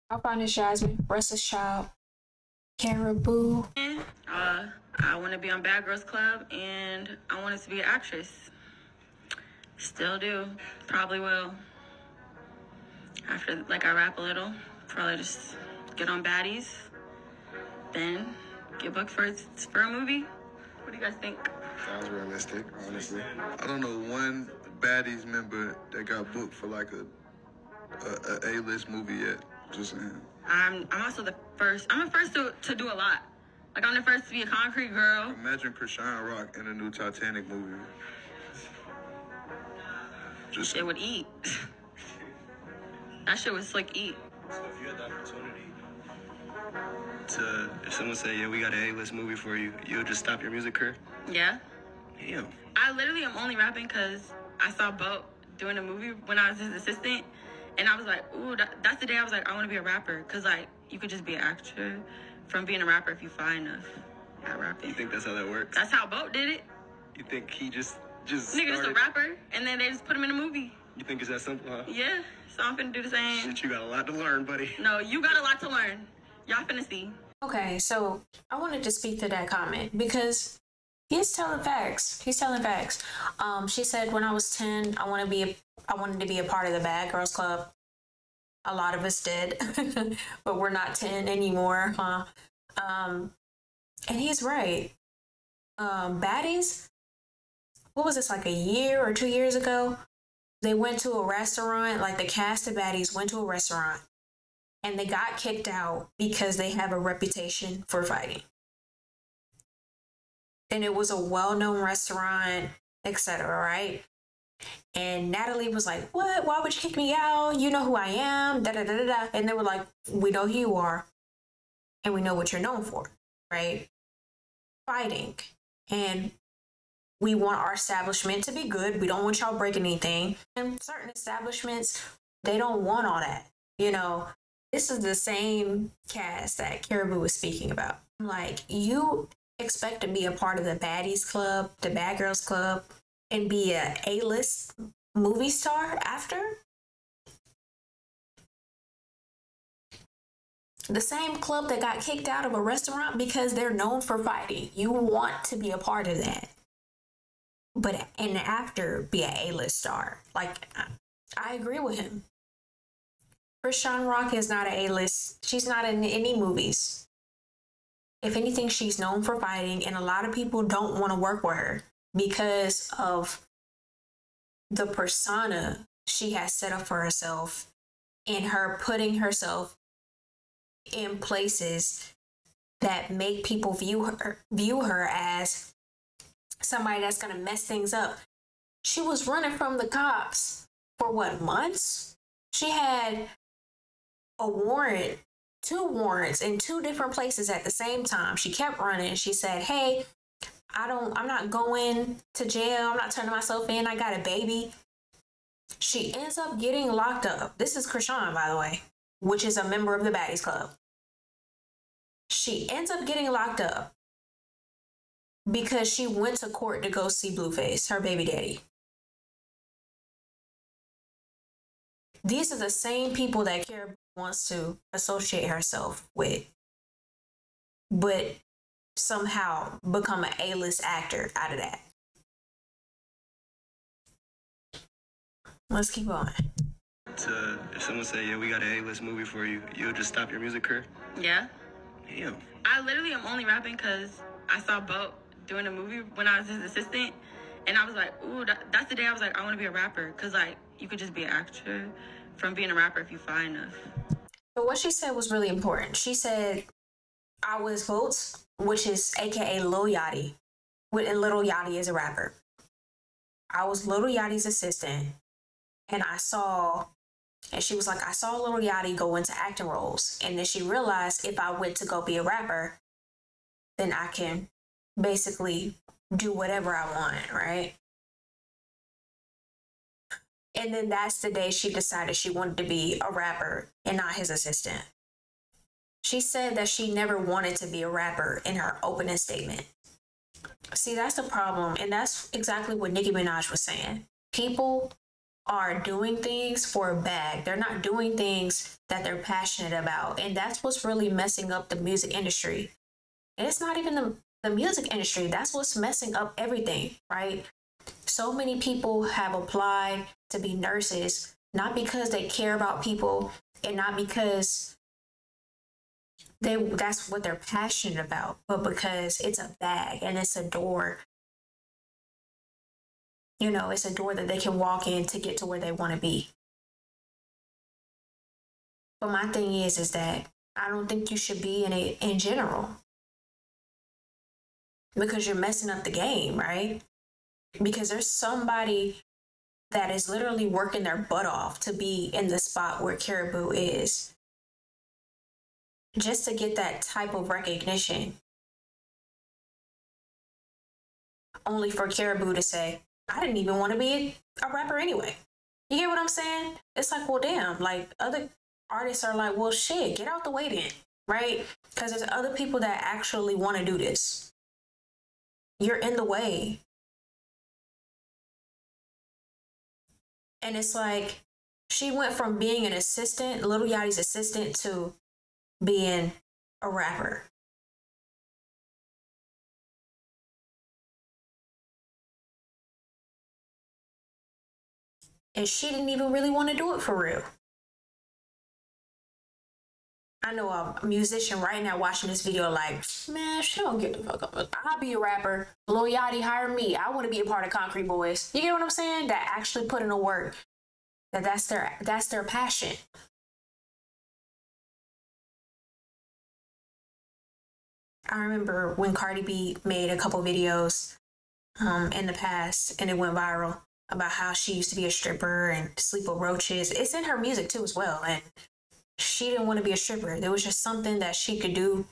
I'll find it, Jasmine. RestlessChild. Karrahboo. I want to be on Bad Girls Club, and I wanted to be an actress. Still do. Probably will. After, like, I rap a little, probably just get on Baddies, then get booked for a movie. What do you guys think? Sounds realistic, honestly. I don't know one Baddies member that got booked for like a A-list movie yet. Just saying. I'm also the first. I'm the first to do a lot. Like, I'm the first to be a concrete girl. Imagine Krishan Rock in a new Titanic movie. Just It would eat. That shit was slick eat. So if you had the opportunity to, if someone said, yeah, we got an A-list movie for you, you would just stop your music career? Yeah. Damn. I literally am only rapping because I saw Boat doing a movie when I was his assistant. And I was like, ooh, that's the day I was like, I want to be a rapper. Because, like, you could just be an actor from being a rapper if you fly enough at rapping. You think that's how that works? That's how Boat did it. You think he just Nigga just a rapper, and then they just put him in a movie. You think it's that simple, huh? Yeah, so I'm finna do the same. Shit, you got a lot to learn, buddy. No, you got a lot to learn. Y'all finna see. Okay, so I wanted to speak to that comment because he's telling facts. He's telling facts. She said when I was 10, I wanted to be a part of the Bad Girls Club. A lot of us did, but we're not 10 anymore, huh? And he's right. Baddies, what was this, like a year or 2 years ago? They went to a restaurant, like the cast of Baddies went to a restaurant and they got kicked out because they have a reputation for fighting. And it was a well-known restaurant, etc., right? And Natalie was like, what? Why would you kick me out? You know who I am, da da da da da. And they were like, we know who you are and we know what you're known for, right? Fighting. And we want our establishment to be good. We don't want y'all breaking anything. And certain establishments, they don't want all that. You know, this is the same cast that Karrahboo was speaking about. Like, you expect to be a part of the Baddies Club, the Bad Girls Club, and be a A-list movie star after? The same club that got kicked out of a restaurant because they're known for fighting. You want to be a part of that. But and after be an A-list star. Like, I agree with him. Krishan Rock is not an A-list. She's not in any movies. If anything, she's known for fighting, and a lot of people don't want to work with her because of the persona she has set up for herself and her putting herself in places that make people view her as somebody that's going to mess things up. She was running from the cops for what, months? She had a warrant, 2 warrants in 2 different places at the same time. She kept running. She said, hey, I'm not going to jail. I'm not turning myself in. I got a baby. She ends up getting locked up. This is Krishan, by the way, which is a member of the Baddies Club. She ends up getting locked up because she went to court to go see Blueface, her baby daddy. These are the same people that Karrahboo wants to associate herself with, but somehow become an A-list actor out of that. Let's keep going. If someone said, yeah, we got an A-list movie for you, you would just stop your music career? Yeah. Damn. I literally am only rapping because I saw Boat doing a movie when I was his assistant. And I was like, ooh, that's the day I was like, I want to be a rapper. Because, like, you could just be an actor from being a rapper if you fly enough. But what she said was really important. She said, I was Boats, which is AKA Lil Yachty. And Lil Yachty is a rapper. I was Lil Yachty's assistant. And she was like, I saw Lil Yachty go into acting roles. And then she realized if I went to go be a rapper, then I can basically do whatever I want, right? And then that's the day she decided she wanted to be a rapper and not his assistant. She said that she never wanted to be a rapper in her opening statement. See, that's the problem. And that's exactly what Nicki Minaj was saying. People are doing things for a bag. They're not doing things that they're passionate about. And that's what's really messing up the music industry. And it's not even the music industry. That's what's messing up everything, right? So many people have applied to be nurses, not because they care about people and not because that's what they're passionate about, but because it's a bag and it's a door. You know, it's a door that they can walk in to get to where they want to be. But my thing is that I don't think you should be in it in general. Because you're messing up the game, right? Because there's somebody that is literally working their butt off to be in the spot where Karrahboo is. Just to get that type of recognition. Only for Karrahboo to say, I didn't even want to be a rapper anyway. You get what I'm saying? It's like, well, damn, like other artists are like, well, shit, get out the way then, right? Because there's other people that actually want to do this. You're in the way. And it's like, she went from being an assistant, Lil Yachty's assistant, to being a rapper. And she didn't even really want to do it for real. I know a musician right now watching this video like, man, she don't get the fuck up. I'll be a rapper. Lil Yachty hire me. I want to be a part of Concrete Boys. You get what I'm saying? That actually put in the work. That's their passion. I remember when Cardi B made a couple videos in the past and it went viral about how she used to be a stripper and sleep with roaches. It's in her music too as well. And she didn't want to be a stripper. There was just something that she could do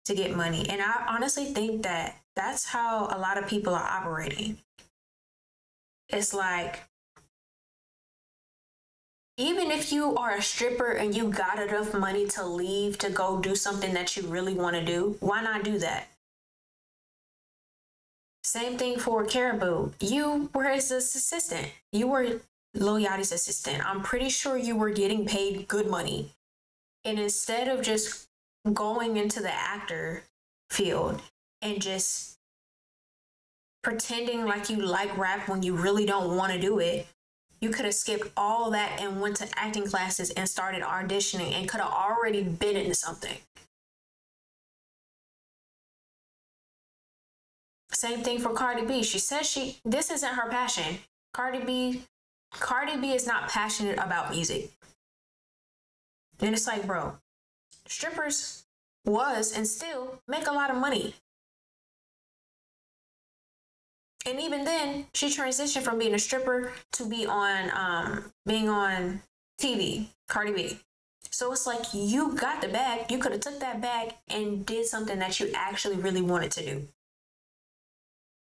to get money. And I honestly think that that's how a lot of people are operating. It's like, even if you are a stripper and you got enough money to leave to go do something that you really want to do, why not do that? Same thing for Karrahboo. You were his assistant. You were Lil Yachty's assistant. I'm pretty sure you were getting paid good money. And instead of just going into the actor field and just pretending like you like rap when you really don't want to do it, you could have skipped all that and went to acting classes and started auditioning and could have already been into something. Same thing for Cardi B. She says this isn't her passion. Cardi B is not passionate about music. And it's like, bro, strippers was and still make a lot of money. And even then, she transitioned from being a stripper to being on TV, Cardi B. So it's like, you got the bag. You could have took that bag and did something that you actually really wanted to do.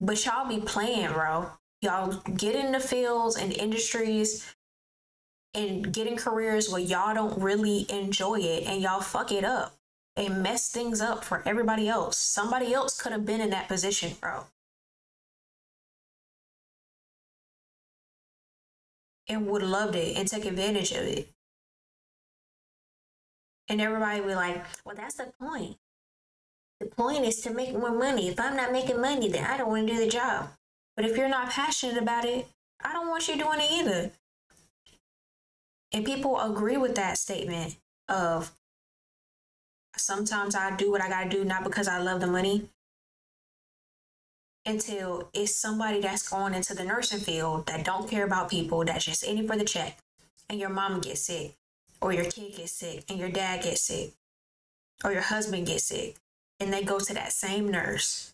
But y'all be playing, bro. Y'all get in the fields and industries and get in careers where y'all don't really enjoy it, and y'all fuck it up and mess things up for everybody else. Somebody else could have been in that position, bro. And would have loved it and take advantage of it. And everybody would be like, well, that's the point. The point is to make more money. If I'm not making money, then I don't want to do the job. But if you're not passionate about it, I don't want you doing it either. And people agree with that statement of, sometimes I do what I gotta do, not because I love the money, until it's somebody that's going into the nursing field that don't care about people, that's just in it for the check, and your mama gets sick, or your kid gets sick, and your dad gets sick, or your husband gets sick, and they go to that same nurse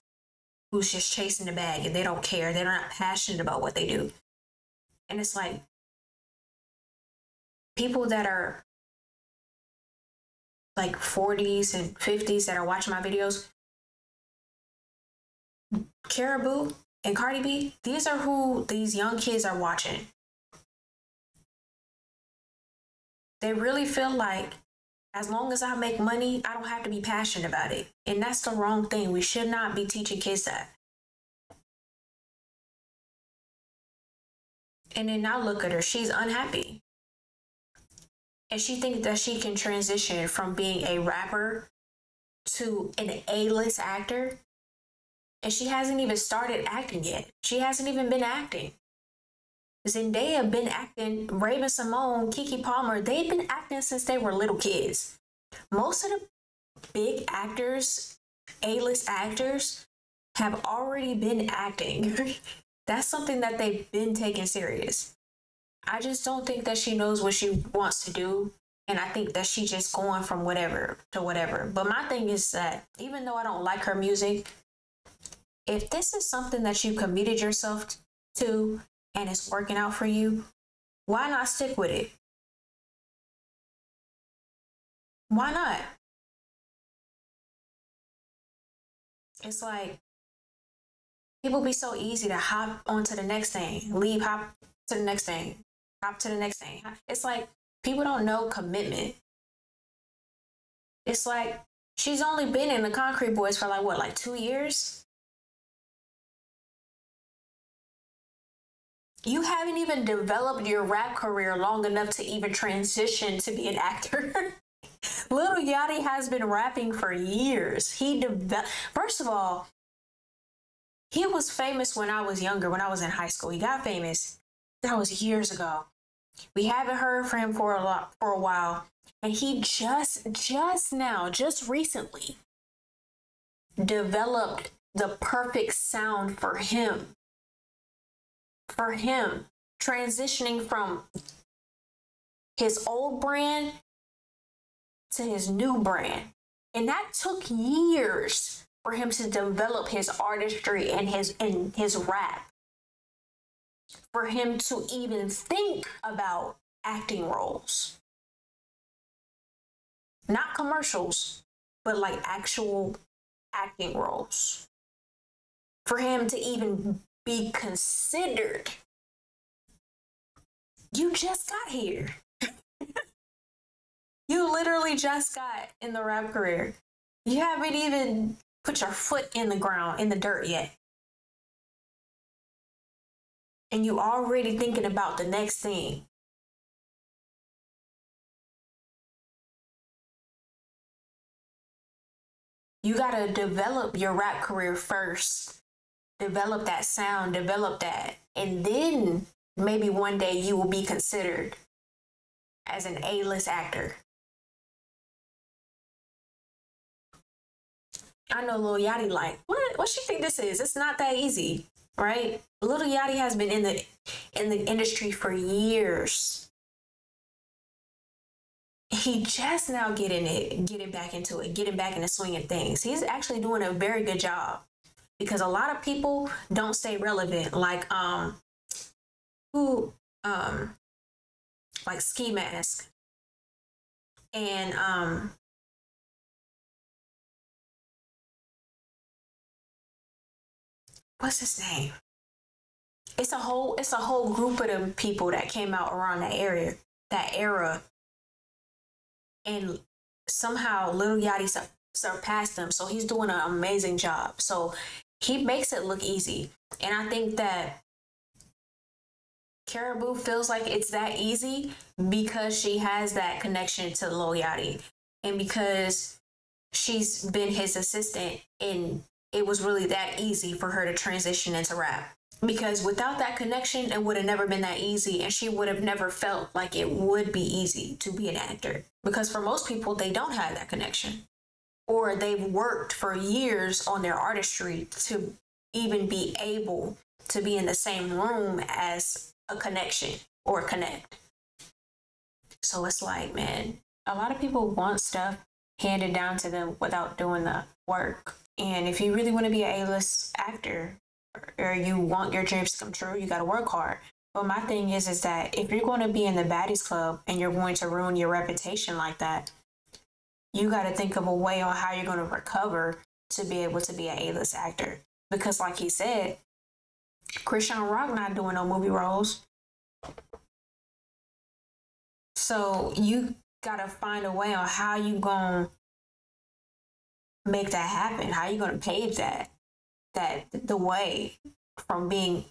who's just chasing the bag, and they don't care, they're not passionate about what they do. And it's like, people that are like 40s and 50s that are watching my videos, Karrahboo and Cardi B, these are who these young kids are watching. They really feel like, as long as I make money, I don't have to be passionate about it. And that's the wrong thing. We should not be teaching kids that. And then now look at her. She's unhappy. And she thinks that she can transition from being a rapper to an A-list actor. And she hasn't even started acting yet. She hasn't even been acting. Zendaya been acting, Raven-Symoné, Keke Palmer, they've been acting since they were little kids. Most of the big actors, A-list actors, have already been acting. That's something that they've been taking serious. I just don't think that she knows what she wants to do. And I think that she's just going from whatever to whatever. But my thing is that even though I don't like her music, if this is something that you committed yourself to and it's working out for you, why not stick with it? Why not? It's like people be so easy to hop onto the next thing, leave, hop to the next thing, hop to the next thing. It's like people don't know commitment. It's like she's only been in the Concrete Boys for like 2 years? You haven't even developed your rap career long enough to even transition to be an actor. Lil Yachty has been rapping for years. First of all, he was famous when I was younger, when I was in high school. He got famous. That was years ago. We haven't heard from him for a while. And he just recently developed the perfect sound for him. Transitioning from his old brand to his new brand. And that took years for him to develop his artistry and his rap. For him to even think about acting roles. Not commercials, but like actual acting roles. For him to even be considered. You just got here. You literally just got in the rap career. You haven't even put your foot in the ground, in the dirt yet. And you already thinking about the next thing. You gotta develop your rap career first. Develop that sound, develop that. And then maybe one day you will be considered as an A-list actor. I know Lil Yachty like, what she think this is? It's not that easy, right? Lil Yachty has been in the industry for years. He just now getting back into it, getting back into swinging things. He's actually doing a very good job. Because a lot of people don't stay relevant, like like Ski Mask and what's his name? It's a whole group of them people that came out around that era, and somehow Lil Yachty surpassed them. So he's doing an amazing job. So he makes it look easy. And I think that Karrahboo feels like it's that easy because she has that connection to Lil Yachty. And because she's been his assistant, and it was really that easy for her to transition into rap. Because without that connection, it would have never been that easy. And she would have never felt like it would be easy to be an actor. Because for most people, they don't have that connection. Or they've worked for years on their artistry to even be able to be in the same room as a connection or connect. So it's like, man, a lot of people want stuff handed down to them without doing the work. And if you really want to be an A-list actor, or you want your dreams to come true, you got to work hard. But my thing is that if you're going to be in the baddies club and you're going to ruin your reputation like that, you got to think of a way on how you're going to recover to be able to be an A-list actor. Because like he said, Christian Rock not doing no movie roles. So you got to find a way on how you going to make that happen. How you going to pave the way from being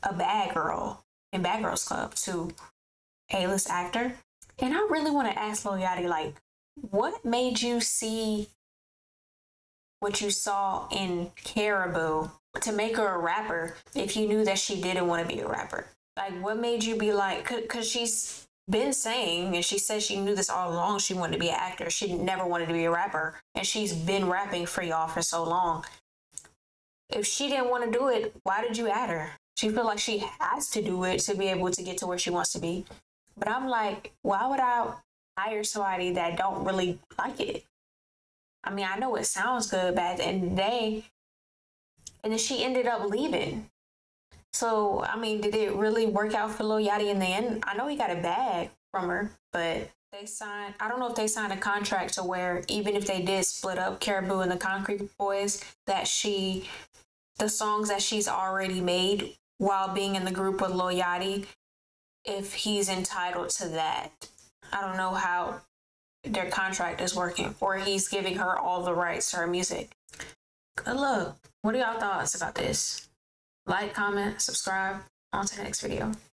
a bad girl in Bad Girls Club to A-list actor. And I really want to ask Lil Yachty, like, what made you see what you saw in Karrahboo to make her a rapper if you knew that she didn't want to be a rapper? Like, what made you be like, because she's been saying, and she said she knew this all along, she wanted to be an actor. She never wanted to be a rapper. And she's been rapping for y'all for so long. If she didn't want to do it, why did you add her? She feel like she has to do it to be able to get to where she wants to be. But I'm like, why would I hire somebody that don't really like it? I mean, I know it sounds good, but at the end of the day, and then she ended up leaving. So, I mean, did it really work out for Lil Yachty in the end? I know he got a bag from her, but I don't know if they signed a contract to where even if they did split up Karrahboo and the Concrete Boys, that the songs that she's already made while being in the group with Lil Yachty, if he's entitled to that. I don't know how their contract is working, or he's giving her all the rights to her music. Good luck. What are y'all thoughts about this? Like, comment, subscribe. On to the next video.